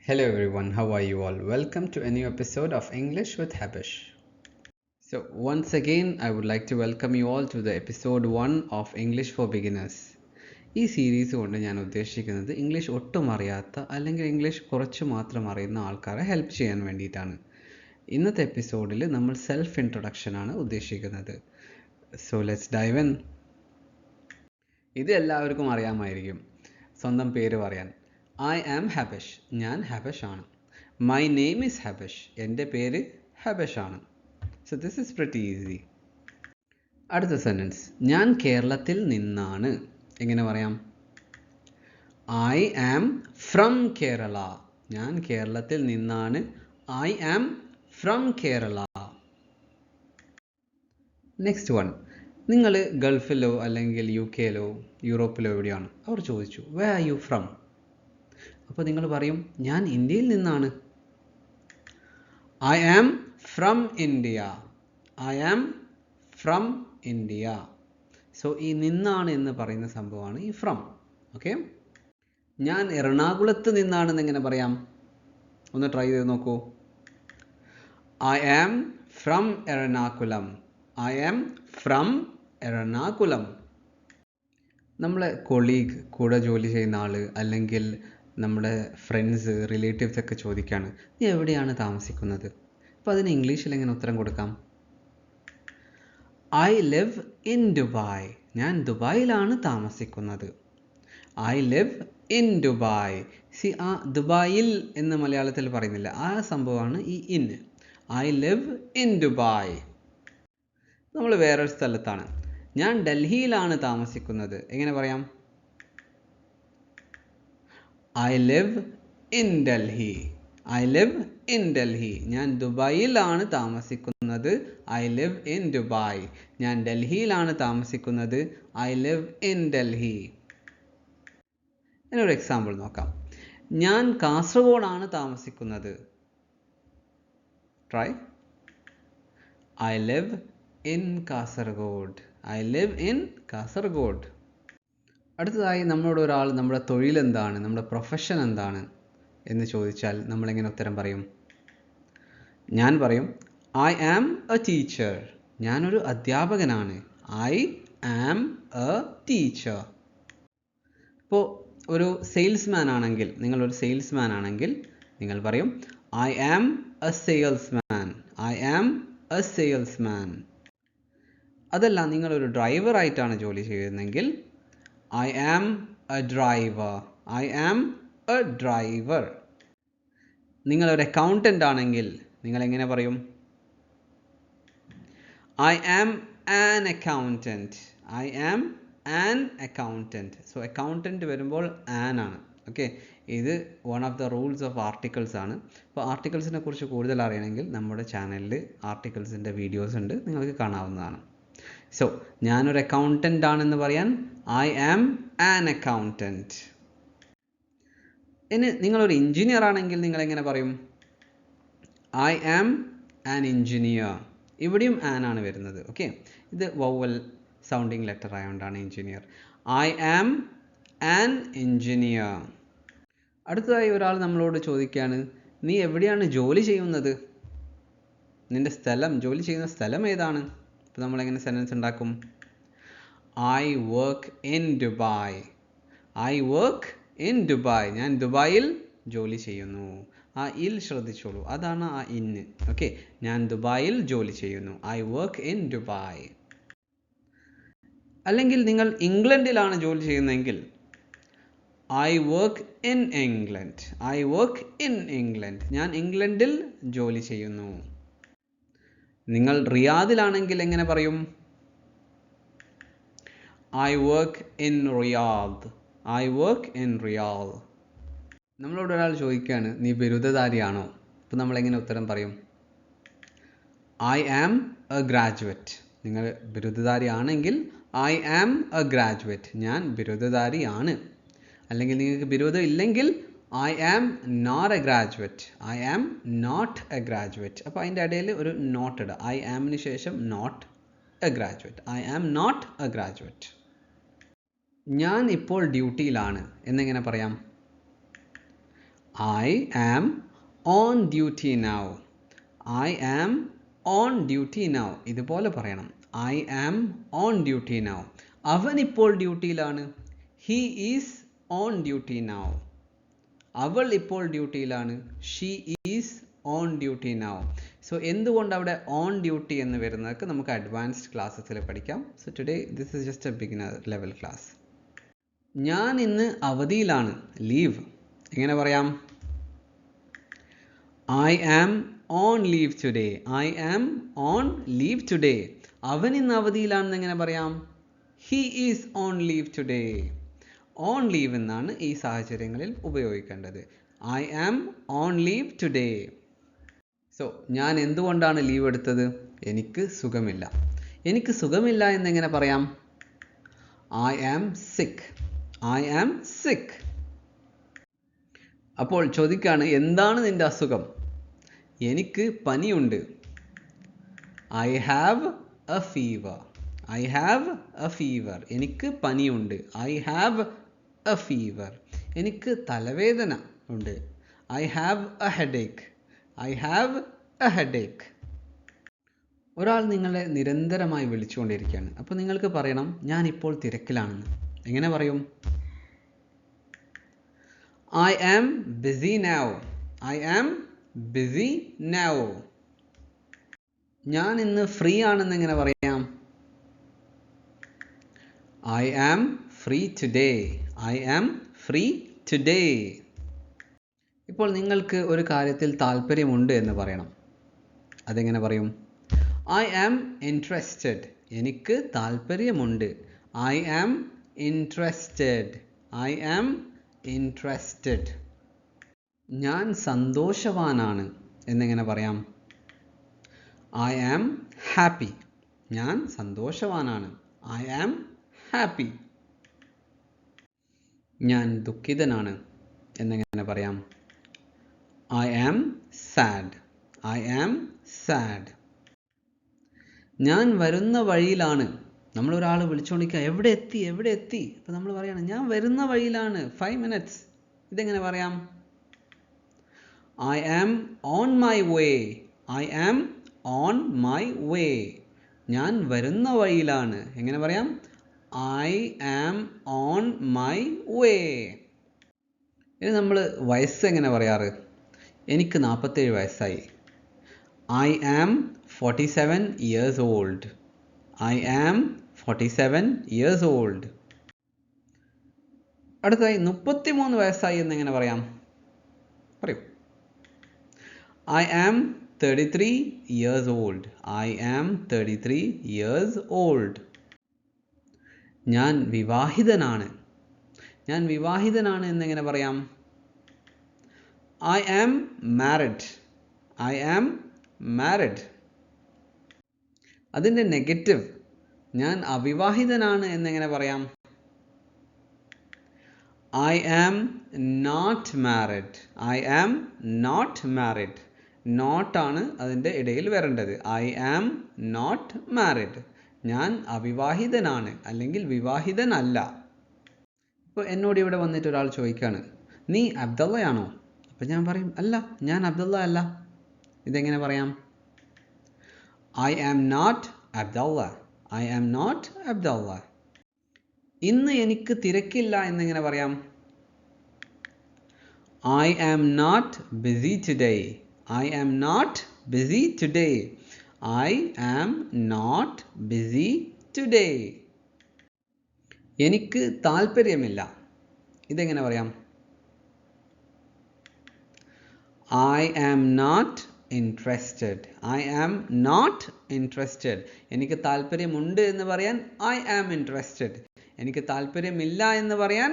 Hello everyone, how are you all? Welcome to a new episode of English with Habish. So, once again, I would like to welcome you all to the episode 1 of English for Beginners. ഈ series കൊണ്ട് ഞാൻ ഉദ്ദേശിക്കുന്നത് English ഒട്ടും അറിയാത്ത അല്ലെങ്കിൽ English കുറച്ച് മാത്രം അറിയുന്ന ആൾക്കാരെ ഹെൽപ്പ് ചെയ്യാൻ വേണ്ടിയിട്ടാണ്. ഇന്നത്തെ എപ്പിസോഡിൽ നമ്മൾ സെൽഫ് ഇൻട്രൊഡക്ഷൻ ആണ് ഉദ്ദേശിക്കുന്നത്. So let's dive in. ഇത് എല്ലാവർക്കും അറിയാമായിരിക്കും, സ്വന്തം പേര് പറയാൻ. I am Habish. ഞാൻ ഹബഷ് ആണ്. My name is Habish. എൻ്റെ പേര് ഹബഷ് ആണ്. So this is pretty easy. അടുത്ത സെൻറ്റൻസ്, ഞാൻ കേരളത്തിൽ നിന്നാണ്. എങ്ങനെ പറയാം? I am from Kerala. ഞാൻ കേരളത്തിൽ നിന്നാണ്. I am from Kerala. Next one, നിങ്ങൾ ഗൾഫിലോ അല്ലെങ്കിൽ UK-ലോ യൂറോപ്പിലോ എവിടെയാണ്? അവർ ചോദിച്ചു, where are you from? അപ്പോൾ നിങ്ങൾ പറയും, ഞാൻ ഇന്ത്യയിൽ നിന്നാണ്. I am from India. I am from India. So ഈ നിന്നാണ് എന്ന് പറയുന്ന സംഭവമാണ് ഈ ഫ്രം. ഓക്കെ, ഞാൻ എറണാകുളത്ത് നിന്നാണെന്ന് എങ്ങനെ പറയാം? ഒന്ന് ട്രൈ ചെയ്ത് നോക്കൂ. I am from Ernakulam. I am from Ernakulam. നമ്മളെ കൊളീഗ്, കൂടെ ജോലി ചെയ്യുന്ന ആൾ, അല്ലെങ്കിൽ നമ്മുടെ ഫ്രണ്ട്സ്, റിലേറ്റീവ്സ് ഒക്കെ ചോദിക്കുകയാണ്, നീ എവിടെയാണ് താമസിക്കുന്നത്? അപ്പോൾ അതിന് ഇംഗ്ലീഷിൽ എങ്ങനെ ഉത്തരം കൊടുക്കാം? I live in Dubai. ഞാൻ ദുബായിലാണ് താമസിക്കുന്നത്. I live in Dubai. C, ആ ദുബായിൽ എന്ന് മലയാളത്തിൽ പറയുന്നില്ല, ആ സംഭവമാണ് ഈ in. I live in Dubai. നമ്മൾ വേറൊരു സ്ഥലത്താണ്, ഞാൻ ഡൽഹിയിലാണ് താമസിക്കുന്നത്. എങ്ങനെ പറയാം? I live in Delhi. I live in Delhi. ഞാൻ ദുബായിലാണ് താമസിക്കുന്നത്. I live in Dubai. ഞാൻ ഡൽഹിയിലാണ് താമസിക്കുന്നത്. I live in Delhi. എന്നൊരു എക്സാമ്പിൾ നോക്കാം. ഞാൻ കാസർഗോഡാണ് താമസിക്കുന്നത്. Try. I live in Kasaragod. I live in Kasaragod. അടുത്തതായി നമ്മളോട് ഒരാൾ നമ്മുടെ തൊഴിൽ എന്താണ്, നമ്മുടെ പ്രൊഫഷൻ എന്താണ് എന്ന് ചോദിച്ചാൽ നമ്മളെങ്ങനെ ഉത്തരം പറയും? ഞാൻ പറയും, I am a teacher. ഞാനൊരു അധ്യാപകനാണ്. I am a teacher. ഇപ്പോൾ ഒരു സെയിൽസ്മാൻ ആണെങ്കിൽ, നിങ്ങളൊരു സെയിൽസ്മാൻ ആണെങ്കിൽ നിങ്ങൾ പറയും, I am a salesman. I am a salesman. അതല്ല, നിങ്ങളൊരു ഡ്രൈവറായിട്ടാണ് ജോലി ചെയ്യുന്നതെങ്കിൽ I am a driver. I am a driver. നിങ്ങളൊരു അക്കൗണ്ടൻ്റ് ആണെങ്കിൽ നിങ്ങൾ എങ്ങനെ പറയും? I am an accountant. I am an accountant. So accountant വരുമ്പോൾ an ആണ്. ഓക്കെ, ഇത് one of the rules of articles ആണ്. അപ്പോൾ ആർട്ടിക്കിൾസിനെ കുറിച്ച് കൂടുതൽ അറിയണമെങ്കിൽ നമ്മുടെ ചാനലിൽ ആർട്ടിക്കിൾസിൻ്റെ വീഡിയോസ് ഉണ്ട്, നിങ്ങൾക്ക് കാണാവുന്നതാണ്. സോ ഞാനൊരു അക്കൗണ്ടൻ്റ് ആണെന്ന് പറയാൻ I am an accountant. ഇനി നിങ്ങളൊരു എഞ്ചിനീയർ ആണെങ്കിൽ നിങ്ങൾ എങ്ങനെ പറയും? I am an engineer. ഇവിടെയും an ആണ് വരുന്നത്. ഓക്കെ, ഇത് വൗവൽ സൗണ്ടിങ് ലെറ്റർ ആയതുകൊണ്ടാണ് engineer. I am an engineer. അടുത്തതായി ഒരാൾ നമ്മളോട് ചോദിക്കുകയാണ്, നീ എവിടെയാണ് ജോലി ചെയ്യുന്നത്? നിന്റെ സ്ഥലം, ജോലി ചെയ്യുന്ന സ്ഥലം ഏതാണ്? അപ്പോൾ നമ്മളെങ്ങനെ സെൻറ്റൻസ് ഉണ്ടാക്കും? I work in Dubai. I work in Dubai. ഞാൻ ദുബായിൽ ജോലി ചെയ്യുന്നു. ആ ഇൽ ശ്രദ്ധിച്ചോളൂ, അതാണ് ആ ഇന്ന്. ഓക്കെ, ഞാൻ ദുബായിൽ ജോലി ചെയ്യുന്നു. I work in Dubai. അല്ലെങ്കിൽ നിങ്ങൾ ഇംഗ്ലണ്ടിലാണ് ജോലി ചെയ്യുന്നതെങ്കിൽ I work in England. I work in England. ഞാൻ ഇംഗ്ലണ്ടിൽ ജോലി ചെയ്യുന്നു. നിങ്ങൾ റിയാദിലാണെങ്കിൽ എങ്ങനെ പറയും? I work in Riyadh. I work in Riyadh. നമ്മളോട് ഒരാൾ ചോദിക്കുകയാണ്, നീ ബിരുദധാരിയാണോ? അപ്പോൾ നമ്മളെങ്ങനെ ഉത്തരം പറയും? I am a graduate. നിങ്ങൾ ബിരുദധാരി ആണെങ്കിൽ I am a graduate. ഞാൻ ബിരുദധാരിയാണ്. അല്ലെങ്കിൽ നിങ്ങൾക്ക് ബിരുദം ഇല്ലെങ്കിൽ I am not a graduate. I am not a graduate. അപ്പോൾ അതിൻ്റെ ഇടയിൽ ഒരു നോട്ട് ഇടുക. I amന് ശേഷം not a graduate. I am not a graduate. ഞാൻ ഇപ്പോൾ ഡ്യൂട്ടിയിലാണ് എന്നെങ്ങനെ പറയാം? I am on duty now. I am on duty now. ഇതുപോലെ പറയണം. I am on duty now. അവൻ ഇപ്പോൾ ഡ്യൂട്ടിയിലാണ്. He is on duty now. അവൾ ഇപ്പോൾ ഡ്യൂട്ടിയിലാണ്. She is on duty now. So എന്തുകൊണ്ട് അവിടെ ഓൺ ഡ്യൂട്ടി എന്ന് വരുന്നതൊക്കെ നമുക്ക് അഡ്വാൻസ്ഡ് ക്ലാസ്സസിൽ പഠിക്കാം. So today this is just A beginner level class. ഞാൻ ഇന്ന് അവധിയിലാണ്. ലീവ് എങ്ങനെ പറയാം? I am on leave today. I am on leave today. അവൻ ഇന്ന് അവധിയിലാണെന്ന് എങ്ങനെ പറയാം? He is on leave today. On leave എന്നാണ് ഈ സാഹചര്യങ്ങളിൽ ഉപയോഗിക്കേണ്ടത്. I am on leave today. So ഞാൻ എന്തുകൊണ്ടാണ് ലീവ് എടുത്തത്? എനിക്ക് സുഖമില്ല. എനിക്ക് സുഖമില്ല എന്നെങ്ങനെ പറയാം? I am sick. I am sick. അപ്പോൾ ചോദിക്കാണ്, എന്താണ് നിന്റെ അസുഖം? എനിക്ക് പനിയുണ്ട്. I have a fever. I have a fever. എനിക്ക് പനിയുണ്ട്. I have a fever. എനിക്ക് തലവേദന ഉണ്ട്. I have a headache. I have a headache. ഒരാൾ നിങ്ങളെ നിരന്തരമായി വിളിച്ചുകൊണ്ടിരിക്കുകയാണ്. അപ്പോൾ നിങ്ങൾക്ക് പറയണം, ഞാൻ ഇപ്പോൾ തിരക്കിലാണെന്ന്. എങ്ങനെ പറയും? I am busy now. I am busy now. ഞാൻ ഇന്ന് ഫ്രീ ആണെന്ന് എങ്ങനെ പറയാം? I am free today. I am free today. ഇപ്പോൾ നിങ്ങൾക്ക് ഒരു കാര്യത്തിൽ താല്പര്യമുണ്ട് എന്ന് പറയണം. അതെങ്ങനെ പറയും? I am interested. എനിക്ക് താല്പര്യമുണ്ട്. I am interested. I am interested. ഞാൻ സന്തോഷവാനാണ് എന്നെങ്ങനെ പറയാം? I am happy. ഞാൻ സന്തോഷവാനാണ്. I am happy. ഞാൻ ദുഃഖിതനാണ് എന്നെങ്ങനെ പറയാം? I am sad. I am sad. ഞാൻ വരുന്ന വഴിയിലാണ്. നമ്മളൊരാൾ വിളിച്ചുകൊണ്ടിരിക്കുക, എവിടെ എത്തി എവിടെ എത്തി? അപ്പോൾ നമ്മൾ പറയാണ്, ഞാൻ വരുന്ന വഴിയിലാണ്, 5 minutes. ഇതെങ്ങനെ പറയാം? I am on my way. I am on my way. ഞാൻ വരുന്ന വഴിയിലാണ്. എങ്ങനെ പറയാം? I am on my way. ഇനി നമ്മൾ വയസ്സ് എങ്ങനെ പറയാറ്? എനിക്ക് 47 വയസ്സായി. I am 47 years old. I am 47 years old. അടുത്തതായി 33 വയസ്സായി എന്നെങ്ങനെ പറയാം? പറയൂ. I am 33 years old. I am 33 years old. ഞാൻ വിവാഹിതനാണ്. ഞാൻ വിവാഹിതനാണ് എന്നെങ്ങനെ പറയാം? I am married. I am married. അതിൻ്റെ നെഗറ്റീവ്, ഞാൻ അവിവാഹിതനാണ് എന്നെങ്ങനെ പറയാം? I am not married. I am not married. Not ആണ് അതിൻ്റെ ഇടയിൽ വരേണ്ടത്. I am not married. ഞാൻ അവിവാഹിതനാണ് അല്ലെങ്കിൽ വിവാഹിതനല്ല. ഇപ്പോൾ എന്നോട് ഇവിടെ വന്നിട്ട് ഒരാൾ ചോദിക്കുകയാണ്, നീ അബ്ദുള്ളയാണോ? അപ്പം ഞാൻ പറയും, അല്ല, ഞാൻ അബ്ദുള്ള അല്ല. ഇതെങ്ങനെ പറയാം? I am not Abdullah. I am not Abdullah. ഇന്ന് എനിക്ക് തിരക്കില്ല എന്നെങ്ങനെ പറയാം? I am not busy today. I am not busy today. I am not busy today. എനിക്ക് താല്പര്യമില്ല. ഇതെങ്ങനെ പറയാം? I am not interested. I am not interested. എനിക്ക് താല്പര്യമുണ്ട് എന്ന് പറയാൻ I am interested. എനിക്ക് താല്പര്യമില്ല എന്ന് പറയാൻ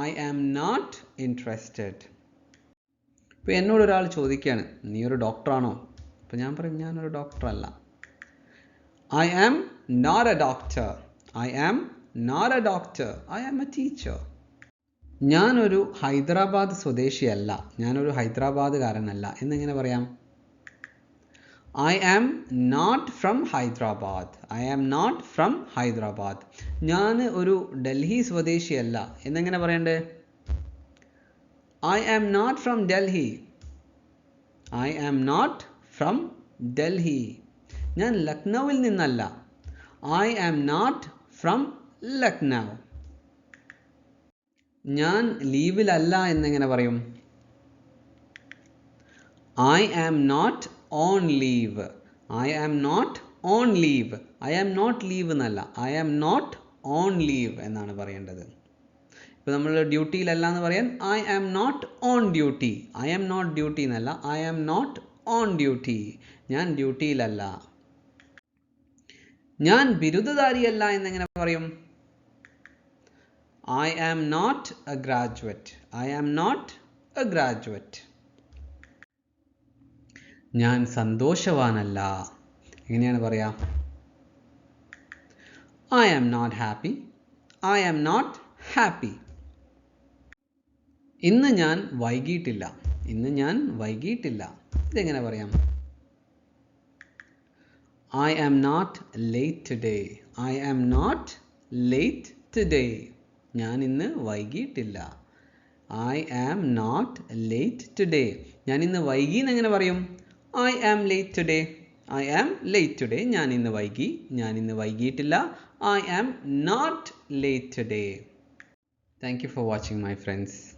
I am not interested. ഇപ്പോൾ എന്നോട് ഒരാൾ ചോദിക്കുകയാണ്, നീ ഒരു ഡോക്ടറാണോ? അപ്പോൾ ഞാൻ പറയും, ഞാനൊരു ഡോക്ടറല്ല. I am not a doctor. I am not a doctor. I am a teacher. ഞാനൊരു ഹൈദരാബാദ് സ്വദേശിയല്ല. ഞാനൊരു ഹൈദരാബാദുകാരനല്ല എന്നെങ്ങനെ പറയാം? I am not from Hyderabad. I am not from Hyderabad. ഞാൻ ഒരു ഡൽഹി സ്വദേശിയല്ല എന്നെങ്ങനെ പറയണ്ടേ? I am not from Delhi. I am not from Delhi. ഞാൻ ലക്നൌവിൽ നിന്നല്ല. I am not from Lucknow. ഞാൻ ലീവിലല്ല എന്നെങ്ങനെ പറയും? I am not on leave. I am not on leave. I am not leave എന്നല്ല. I am not on leave എന്നാണ് പറയേണ്ടത്. ഇപ്പോൾ നമ്മൾ ഡ്യൂട്ടിയിലല്ല എന്ന് പറയാൻ I am not on duty. I am not duty എന്നല്ല. I am not on duty. ഞാൻ ഡ്യൂട്ടിയിലല്ല. ഞാൻ ബിരുദധാരിയല്ല എന്നെങ്ങനെ പറയും? I am not a graduate. I am not a graduate. ഞാൻ സന്തോഷവാനല്ല. എങ്ങനെയാണ് പറയാ? I am not happy. I am not happy. ഇന്ന് ഞാൻ വൈകിട്ടില്ല. ഇന്ന് ഞാൻ വൈകിട്ടില്ല. ഇതെങ്ങനെ പറയാം? I am not late today. I am not late today. ഞാൻ ഇന്ന് വൈകിട്ടില്ല. I am not late today. ഞാൻ ഇന്ന് വൈകി എന്നെങ്ങനെ പറയും? I am late today. I am late today. ഞാൻ ഇന്ന് വൈകി. ഞാൻ ഇന്ന് വൈകിട്ടില്ല. I am not late today. Thank you for watching, my friends.